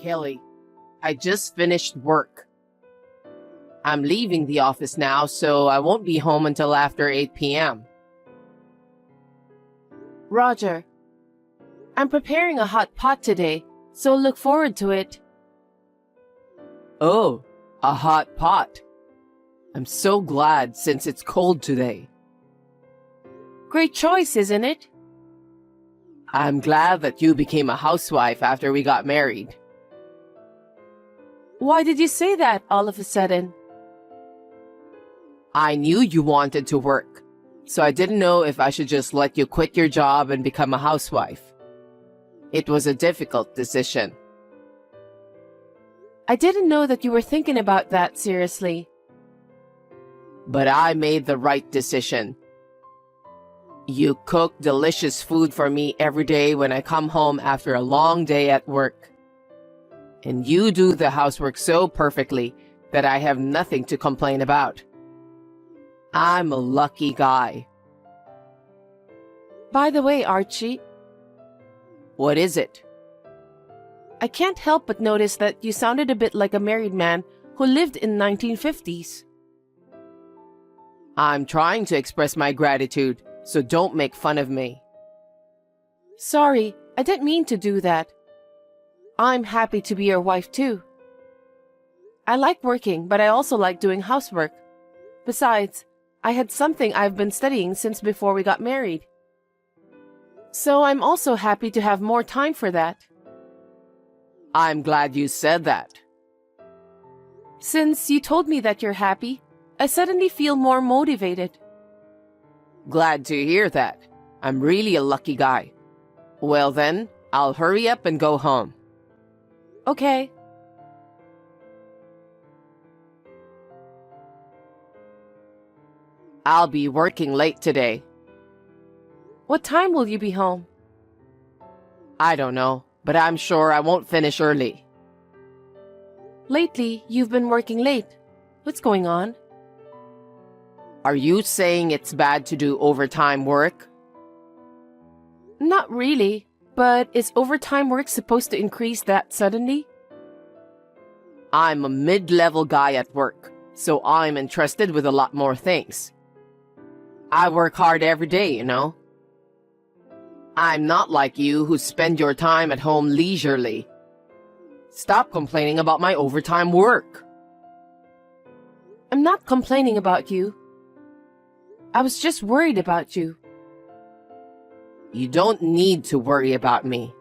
Kelly, I just finished work. I'm leaving the office now, so I won't be home until after 8 p.m. Roger, I'm preparing a hot pot today, so look forward to it. Oh, a hot pot. I'm so glad since it's cold today. Great choice, isn't it? I'm glad that you became a housewife after we got married. Why did you say that all of a sudden? I knew you wanted to work, so I didn't know if I should just let you quit your job and become a housewife. It was a difficult decision. I didn't know that you were thinking about that seriously. But I made the right decision. You cook delicious food for me every day when I come home after a long day at work. And you do the housework so perfectly that I have nothing to complain about. I'm a lucky guy. By the way, Archie, What is it? I can't help but notice that you sounded a bit like a married man who lived in 1950s. I'm trying to express my gratitude, so don't make fun of me. Sorry, I didn't mean to do that. I'm happy to be your wife too. I like working, but I also like doing housework. Besides, I had something I've been studying since before we got married. So I'm also happy to have more time for that. I'm glad you said that. Since you told me that you're happy, I suddenly feel more motivated. Glad to hear that. I'm really a lucky guy. Well then, I'll hurry up and go home. Okay. I'll be working late today. What time will you be home? I don't know, but I'm sure I won't finish early. Lately, you've been working late. What's going on? Are you saying it's bad to do overtime work? Not really, but is overtime work supposed to increase that suddenly? I'm a mid-level guy at work, so I'm entrusted with a lot more things. I work hard every day, you know. I'm not like you who spend your time at home leisurely. Stop complaining about my overtime work. I'm not complaining about you. I was just worried about you. You don't need to worry about me.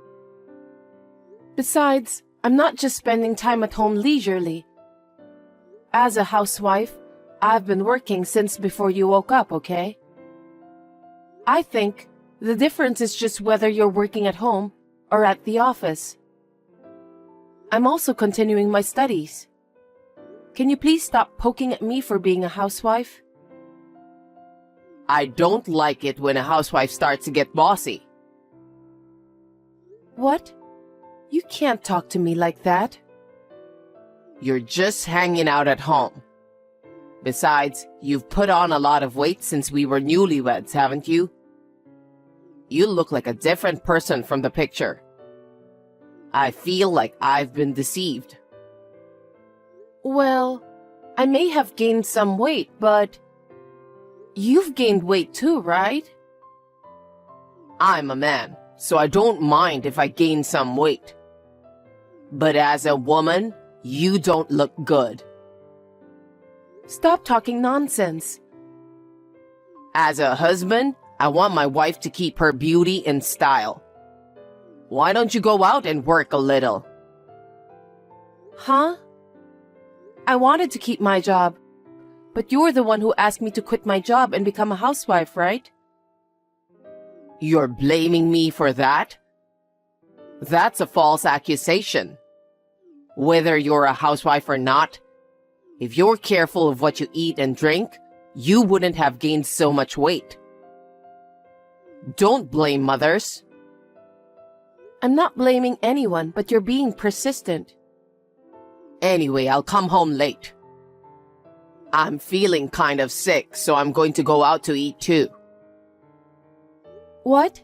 Besides, I'm not just spending time at home leisurely. As a housewife, I've been working since before you woke up, okay? I think the difference is just whether you're working at home or at the office. I'm also continuing my studies. Can you please stop poking at me for being a housewife? I don't like it when a housewife starts to get bossy. What? You can't talk to me like that. You're just hanging out at home. Besides, you've put on a lot of weight since we were newlyweds, haven't you? You look like a different person from the picture. I feel like I've been deceived. Well, I may have gained some weight, but you've gained weight too, right? I'm a man, so I don't mind if I gain some weight. But as a woman, you don't look good. Stop talking nonsense. As a husband, I want my wife to keep her beauty in style. Why don't you go out and work a little? Huh? I wanted to keep my job, but you're the one who asked me to quit my job and become a housewife, right? You're blaming me for that? That's a false accusation. Whether you're a housewife or not, if you're careful of what you eat and drink, you wouldn't have gained so much weight. Don't blame mothers. I'm not blaming anyone, but you're being persistent. Anyway, I'll come home late. I'm feeling kind of sick, so I'm going to go out to eat too. What?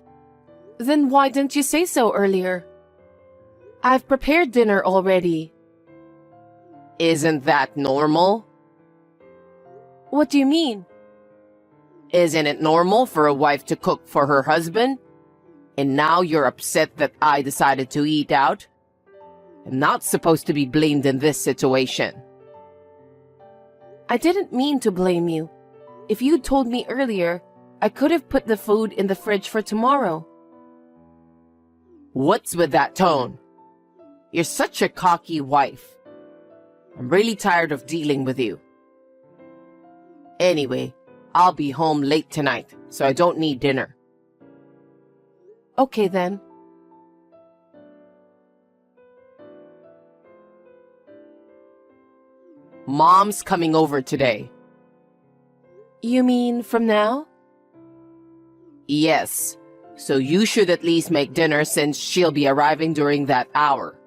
Then why didn't you say so earlier? I've prepared dinner already. Isn't that normal? What do you mean? Isn't it normal for a wife to cook for her husband? And now you're upset that I decided to eat out? I'm not supposed to be blamed in this situation. I didn't mean to blame you. If you'd told me earlier, I could have put the food in the fridge for tomorrow. What's with that tone? You're such a cocky wife. I'm really tired of dealing with you. Anyway, I'll be home late tonight, so I don't need dinner. Okay then. Mom's coming over today. You mean from now? Yes, so you should at least make dinner since she'll be arriving during that hour.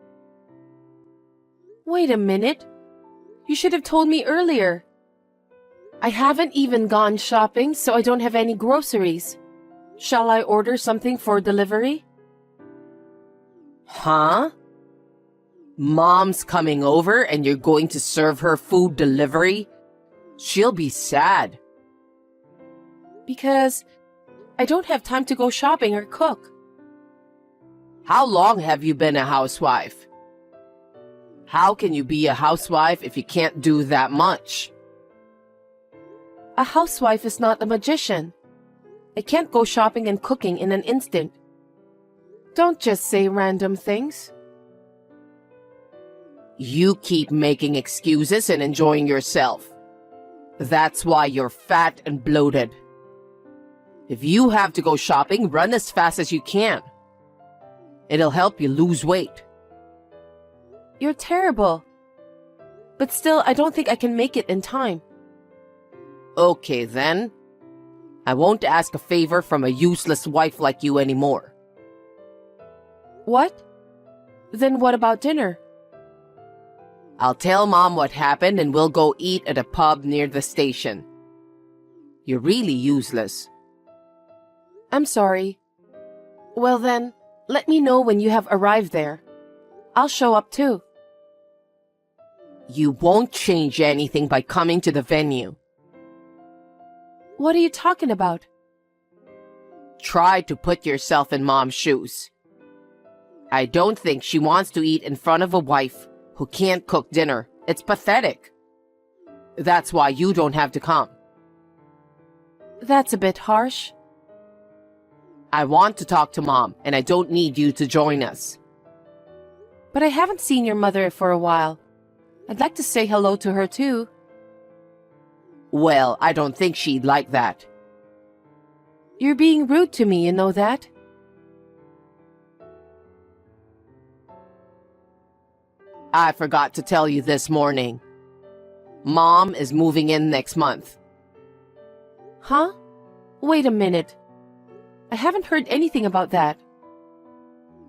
Wait a minute. You should have told me earlier. I haven't even gone shopping, so I don't have any groceries. Shall I order something for delivery? Huh? Mom's coming over and you're going to serve her food delivery? She'll be sad. Because I don't have time to go shopping or cook. How long have you been a housewife? How can you be a housewife if you can't do that much? A housewife is not a magician. I can't go shopping and cooking in an instant. Don't just say random things. You keep making excuses and enjoying yourself. That's why you're fat and bloated. If you have to go shopping, run as fast as you can. It'll help you lose weight. You're terrible. But still, I don't think I can make it in time. Okay then. I won't ask a favor from a useless wife like you anymore. What? Then what about dinner? I'll tell Mom what happened and we'll go eat at a pub near the station. You're really useless. I'm sorry. Well then, let me know when you have arrived there. I'll show up too. You won't change anything by coming to the venue. What are you talking about? Try to put yourself in Mom's shoes. I don't think she wants to eat in front of a wife who can't cook dinner. It's pathetic. That's why you don't have to come. That's a bit harsh. I want to talk to Mom, and I don't need you to join us. But I haven't seen your mother for a while. I'd like to say hello to her too. Well, I don't think she'd like that. You're being rude to me, you know that? I forgot to tell you this morning. Mom is moving in next month. Huh? Wait a minute. I haven't heard anything about that.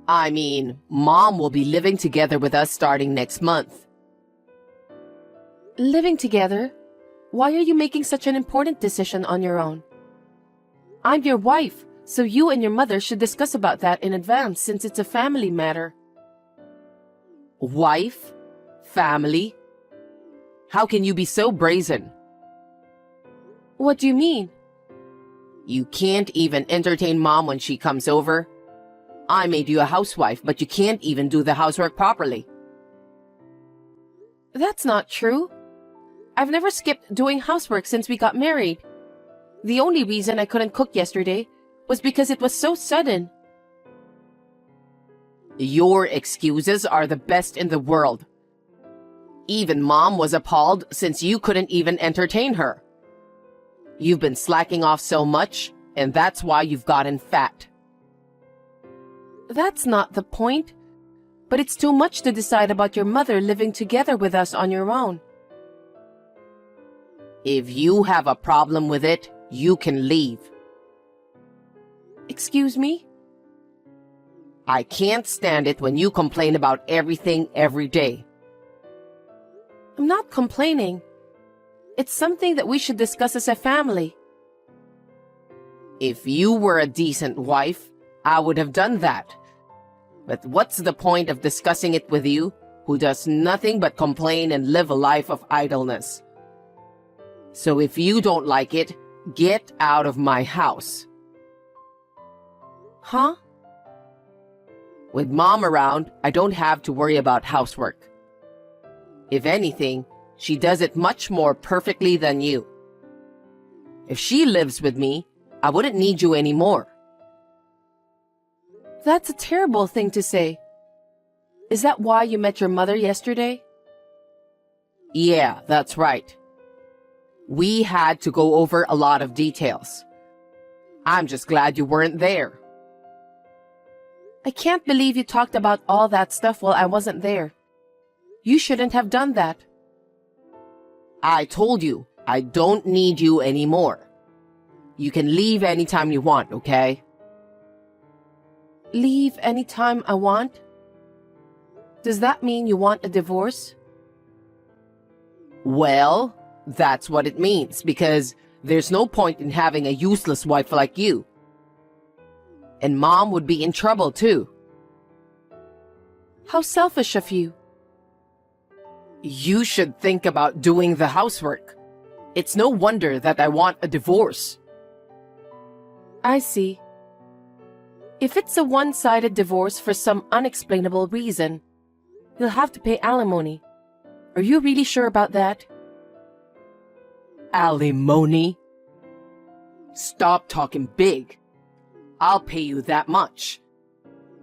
I mean, Mom will be living together with us starting next month. Living together? Why are you making such an important decision on your own? I'm your wife, so you and your mother should discuss about that in advance since it's a family matter. Wife? Family? How can you be so brazen? What do you mean? You can't even entertain Mom when she comes over. I made you a housewife, but you can't even do the housework properly. That's not true. I've never skipped doing housework since we got married. The only reason I couldn't cook yesterday was because it was so sudden. Your excuses are the best in the world. Even Mom was appalled since you couldn't even entertain her. You've been slacking off so much, and that's why you've gotten fat. That's not the point. But it's too much to decide about your mother living together with us on your own. If you have a problem with it, you can leave. Excuse me? I can't stand it when you complain about everything every day. I'm not complaining. It's something that we should discuss as a family. If you were a decent wife, I would have done that. But what's the point of discussing it with you, who does nothing but complain and live a life of idleness? So if you don't like it, get out of my house. Huh? With Mom around, I don't have to worry about housework. If anything, she does it much more perfectly than you. If she lives with me, I wouldn't need you anymore. That's a terrible thing to say. Is that why you met your mother yesterday? Yeah, that's right. We had to go over a lot of details. I'm just glad you weren't there. I can't believe you talked about all that stuff while I wasn't there. You shouldn't have done that. I told you, I don't need you anymore. You can leave anytime you want, okay? Leave anytime I want? Does that mean you want a divorce? Well, that's what it means, because there's no point in having a useless wife like you. And Mom would be in trouble too. How selfish of you. You should think about doing the housework. It's no wonder that I want a divorce. I see. If it's a one-sided divorce for some unexplainable reason, you'll have to pay alimony. Are you really sure about that? Alimony? Stop talking big. I'll pay you that much.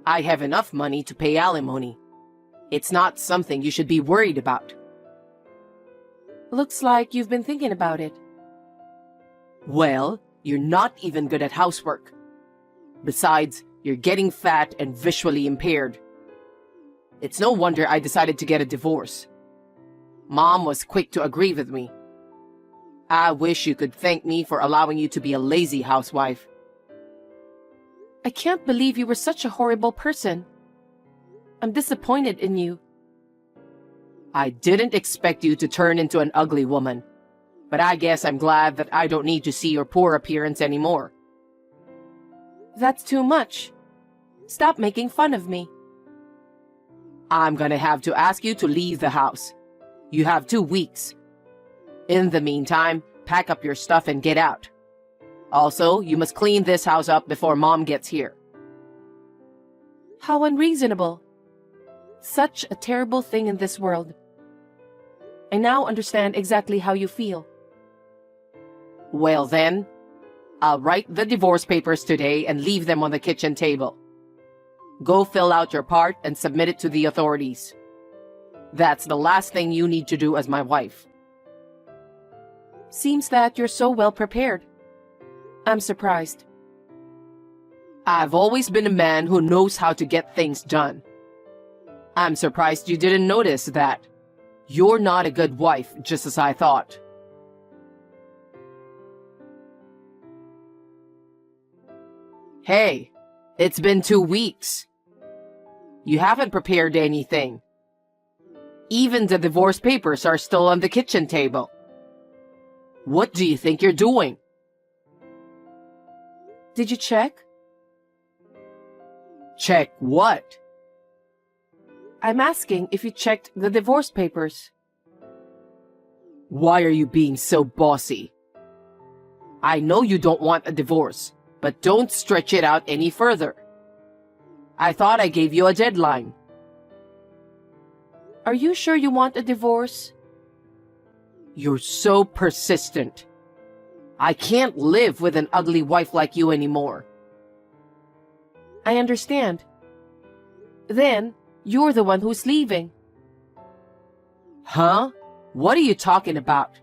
I have enough money to pay alimony. It's not something you should be worried about. Looks like you've been thinking about it. Well, you're not even good at housework. Besides, you're getting fat and visually impaired. It's no wonder I decided to get a divorce. Mom was quick to agree with me. I wish you could thank me for allowing you to be a lazy housewife. I can't believe you were such a horrible person. I'm disappointed in you. I didn't expect you to turn into an ugly woman, but I guess I'm glad that I don't need to see your poor appearance anymore. That's too much. Stop making fun of me. I'm gonna have to ask you to leave the house. You have 2 weeks. In the meantime, pack up your stuff and get out. Also, you must clean this house up before Mom gets here. How unreasonable. Such a terrible thing in this world. I now understand exactly how you feel. Well then, I'll write the divorce papers today and leave them on the kitchen table. Go fill out your part and submit it to the authorities. That's the last thing you need to do as my wife. Seems that you're so well prepared. I'm surprised. I've always been a man who knows how to get things done. I'm surprised you didn't notice that. You're not a good wife, just as I thought. Hey, it's been 2 weeks. You haven't prepared anything. Even the divorce papers are still on the kitchen table. What do you think you're doing? Did you check? Check what? I'm asking if you checked the divorce papers. Why are you being so bossy? I know you don't want a divorce, but don't stretch it out any further. I thought I gave you a deadline. Are you sure you want a divorce? You're so persistent. I can't live with an ugly wife like you anymore. I understand. Then, you're the one who's leaving. Huh? What are you talking about?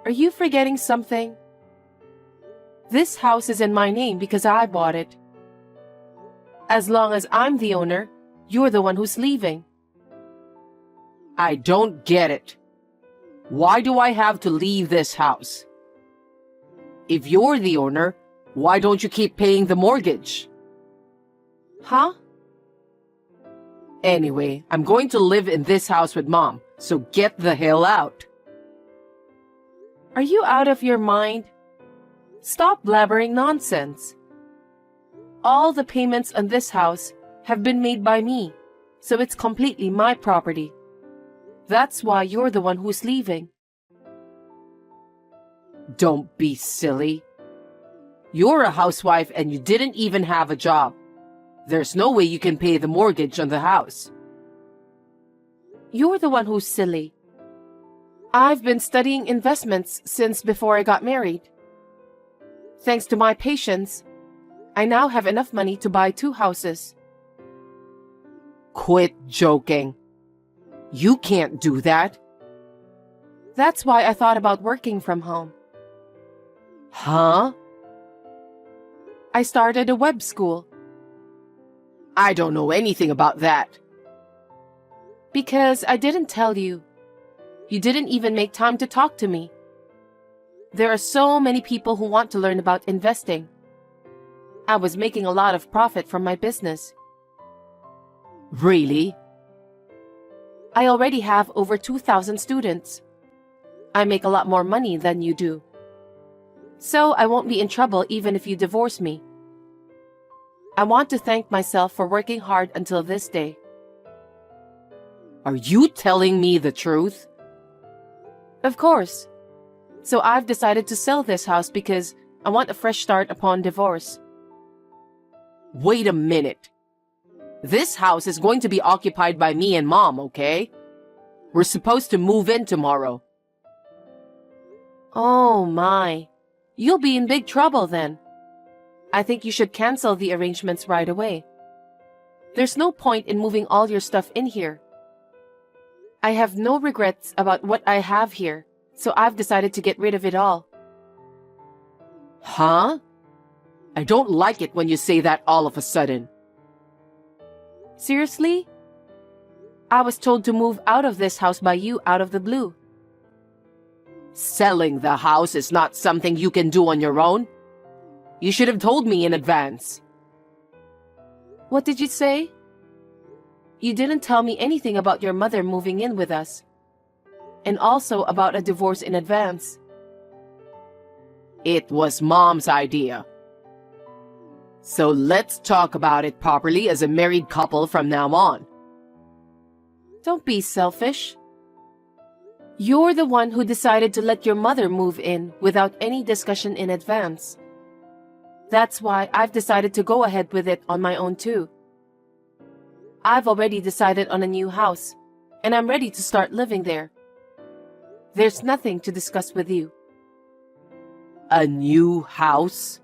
Are you forgetting something? This house is in my name because I bought it. As long as I'm the owner, you're the one who's leaving. I don't get it. Why do I have to leave this house? If you're the owner, why don't you keep paying the mortgage? Huh? Anyway, I'm going to live in this house with Mom, so get the hell out. Are you out of your mind? Stop blabbering nonsense. All the payments on this house have been made by me, so it's completely my property. That's why you're the one who's leaving. Don't be silly. You're a housewife and you didn't even have a job. There's no way you can pay the mortgage on the house. You're the one who's silly. I've been studying investments since before I got married. Thanks to my patience, I now have enough money to buy 2 houses. Quit joking. You can't do that. That's why I thought about working from home. Huh? I started a web school. I don't know anything about that. Because I didn't tell you. You didn't even make time to talk to me. There are so many people who want to learn about investing. I was making a lot of profit from my business. Really? I already have over 2,000 students. I make a lot more money than you do. So I won't be in trouble even if you divorce me. I want to thank myself for working hard until this day. Are you telling me the truth? Of course. So I've decided to sell this house because I want a fresh start upon divorce. Wait a minute. This house is going to be occupied by me and Mom, okay? We're supposed to move in tomorrow. Oh my. You'll be in big trouble then. I think you should cancel the arrangements right away. There's no point in moving all your stuff in here. I have no regrets about what I have here, so I've decided to get rid of it all. Huh? I don't like it when you say that all of a sudden. Seriously? I was told to move out of this house by you out of the blue. Selling the house is not something you can do on your own. You should have told me in advance. What did you say? You didn't tell me anything about your mother moving in with us. And also about a divorce in advance. It was Mom's idea. So let's talk about it properly as a married couple from now on. Don't be selfish. You're the one who decided to let your mother move in without any discussion in advance. That's why I've decided to go ahead with it on my own too. I've already decided on a new house, and I'm ready to start living there. There's nothing to discuss with you. A new house?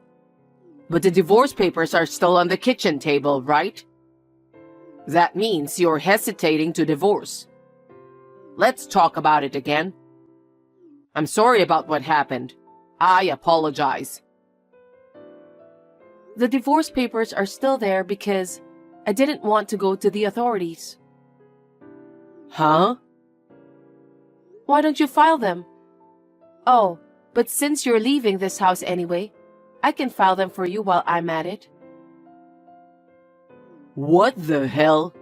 But the divorce papers are still on the kitchen table, right? That means you're hesitating to divorce. Let's talk about it again. I'm sorry about what happened. I apologize. The divorce papers are still there because I didn't want to go to the authorities. Huh? Why don't you file them? Oh, but since you're leaving this house anyway, I can file them for you while I'm at it. What the hell?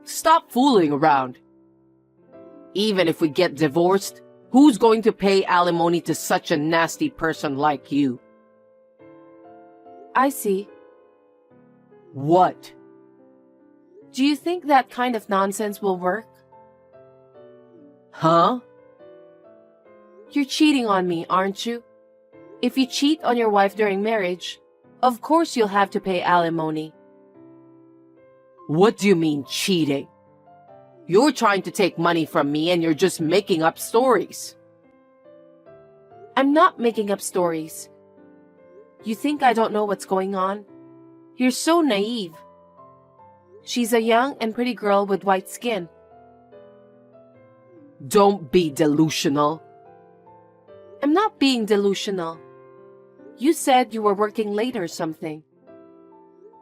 Stop fooling around. Even if we get divorced, who's going to pay alimony to such a nasty person like you? I see. What? Do you think that kind of nonsense will work? Huh? You're cheating on me, aren't you? If you cheat on your wife during marriage, of course you'll have to pay alimony. What do you mean cheating? You're trying to take money from me and you're just making up stories. I'm not making up stories. You think I don't know what's going on? You're so naive. She's a young and pretty girl with white skin. Don't be delusional. I'm not being delusional. You said you were working late or something.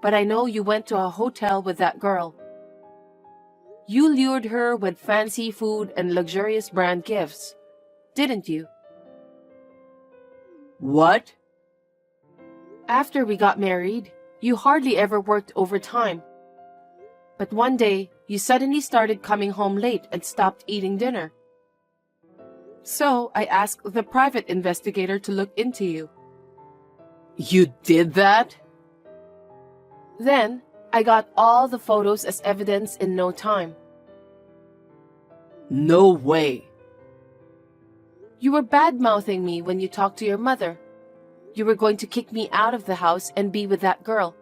But I know you went to a hotel with that girl. You lured her with fancy food and luxurious brand gifts, didn't you? What? After we got married, you hardly ever worked overtime. But one day, you suddenly started coming home late and stopped eating dinner. So I asked the private investigator to look into you. You did that? Then, I got all the photos as evidence in no time. No way. You were bad-mouthing me when you talked to your mother. You were going to kick me out of the house and be with that girl.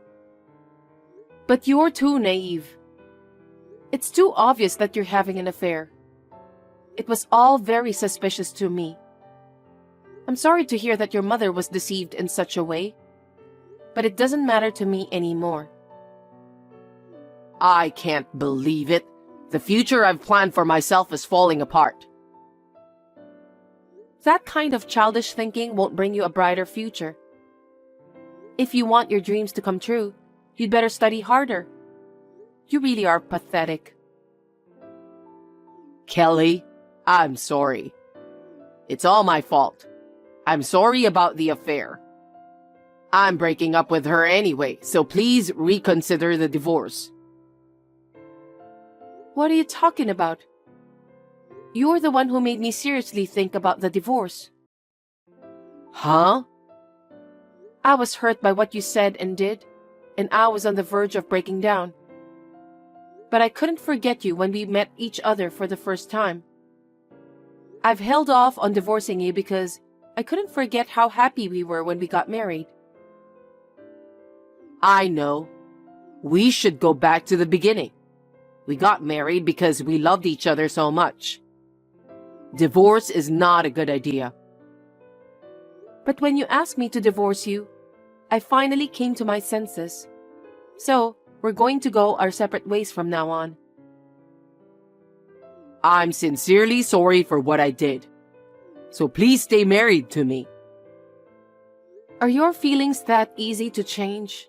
But you're too naive. It's too obvious that you're having an affair. It was all very suspicious to me. I'm sorry to hear that your mother was deceived in such a way, but it doesn't matter to me anymore. I can't believe it. The future I've planned for myself is falling apart. That kind of childish thinking won't bring you a brighter future. If you want your dreams to come true, you'd better study harder. You really are pathetic. Kelly, I'm sorry. It's all my fault. I'm sorry about the affair. I'm breaking up with her anyway, so please reconsider the divorce. What are you talking about? You're the one who made me seriously think about the divorce. Huh? I was hurt by what you said and did, and I was on the verge of breaking down. But I couldn't forget you when we met each other for the first time. I've held off on divorcing you because I couldn't forget how happy we were when we got married. I know. We should go back to the beginning. We got married because we loved each other so much. Divorce is not a good idea. But when you asked me to divorce you, I finally came to my senses. So, we're going to go our separate ways from now on. I'm sincerely sorry for what I did. So please stay married to me. Are your feelings that easy to change?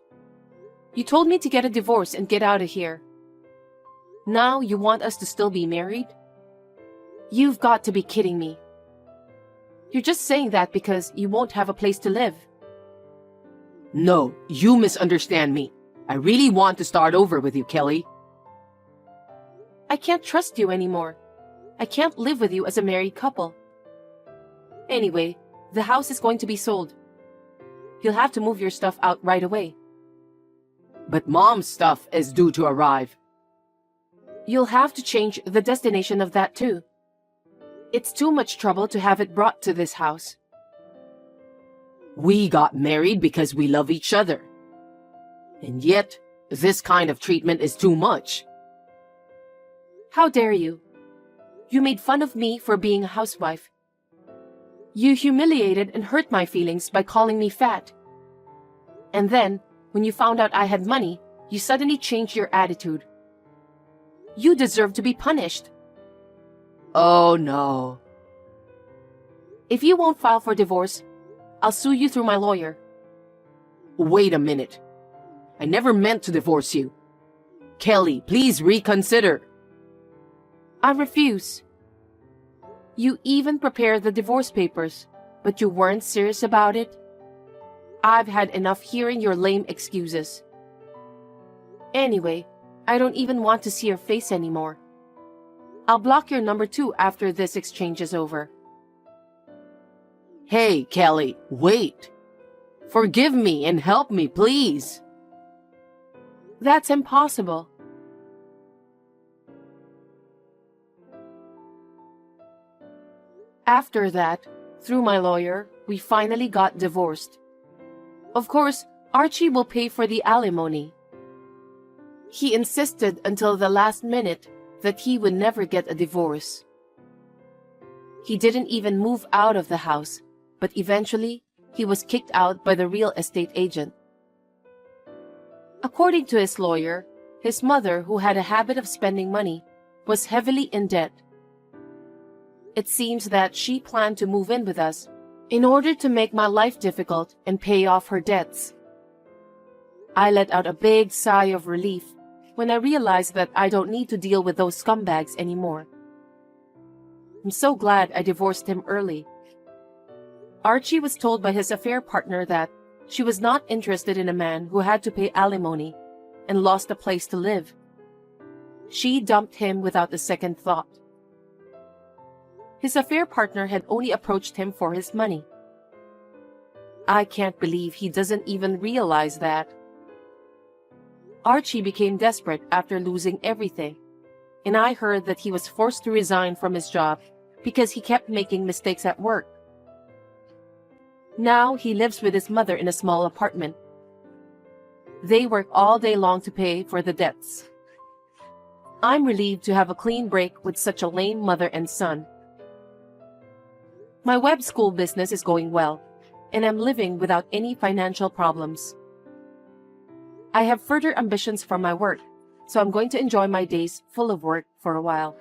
You told me to get a divorce and get out of here. Now you want us to still be married? You've got to be kidding me. You're just saying that because you won't have a place to live. No, you misunderstand me. I really want to start over with you, Kelly. I can't trust you anymore. I can't live with you as a married couple. Anyway, the house is going to be sold. You'll have to move your stuff out right away. But Mom's stuff is due to arrive. You'll have to change the destination of that too. It's too much trouble to have it brought to this house. We got married because we love each other. And yet, this kind of treatment is too much. How dare you? You made fun of me for being a housewife. You humiliated and hurt my feelings by calling me fat. And then, when you found out I had money, you suddenly changed your attitude. You deserve to be punished. Oh no. If you won't file for divorce, I'll sue you through my lawyer. Wait a minute. I never meant to divorce you. Kelly, please reconsider. I refuse. You even prepared the divorce papers, but you weren't serious about it. I've had enough hearing your lame excuses. Anyway, I don't even want to see your face anymore. I'll block your number too after this exchange is over. Hey, Kelly, wait. Forgive me and help me, please. That's impossible. After that, through my lawyer, we finally got divorced. Of course, Archie will pay for the alimony. He insisted until the last minute that he would never get a divorce. He didn't even move out of the house, but eventually, he was kicked out by the real estate agent. According to his lawyer, his mother, who had a habit of spending money, was heavily in debt. It seems that she planned to move in with us in order to make my life difficult and pay off her debts. I let out a big sigh of relief when I realized that I don't need to deal with those scumbags anymore. I'm so glad I divorced him early. Archie was told by his affair partner that she was not interested in a man who had to pay alimony and lost a place to live. She dumped him without a second thought. His affair partner had only approached him for his money. I can't believe he doesn't even realize that. Archie became desperate after losing everything, and I heard that he was forced to resign from his job because he kept making mistakes at work. Now he lives with his mother in a small apartment. They work all day long to pay for the debts. I'm relieved to have a clean break with such a lame mother and son. My web school business is going well, and I'm living without any financial problems. I have further ambitions for my work, so I'm going to enjoy my days full of work for a while.